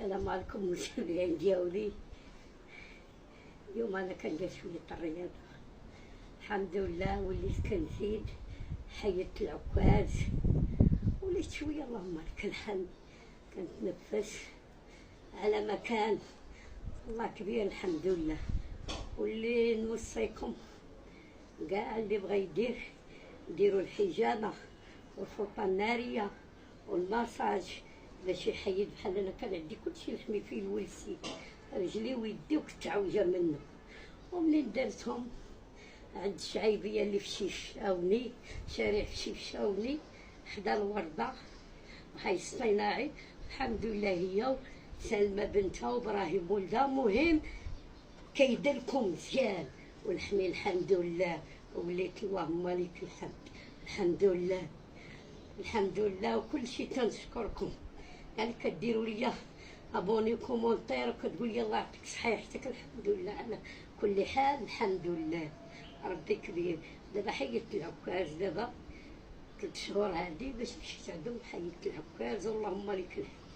السلام عليكم المتابعين ديالي. اليوم انا كندير شويه الرياضه، الحمد لله. وليت كنزيد، حيدت العكاز، وليت شويه اللهم لك الحمد، كنتنفس على مكان. الله كبير الحمد لله. واللي نوصيكم كاع اللي بغى يديروا الحجامه والفوطه الناريه والماساج باش يحيد. بحال انا كان عندي كلشي لحمي فيه الولسي، رجلي ويدي وكنت عوجه منه. ومنين درتهم عند الشعيبيه اللي في شيفشاوني، شارع شيفشاوني حدا الورده وحي الصناعي، الحمد لله هي سلمى بنتها وابراهيم ولدها. مهم كيدلكم مزيان ولحمي الحمد لله. وليت اللهم لك الحمد، الحمد لله الحمد لله. وكل شيء تنشكركم، يعني كديروا ليا ابوني كومونتير وكتقول لي الله يعطيك صحيحتك. الحمد لله على كل حال، الحمد لله ربي كبير. دابا حيدت العكاز، دابا 3 شهور هادي باش مشيت عندهم حيدت العكاز، واللهم لك الحمد.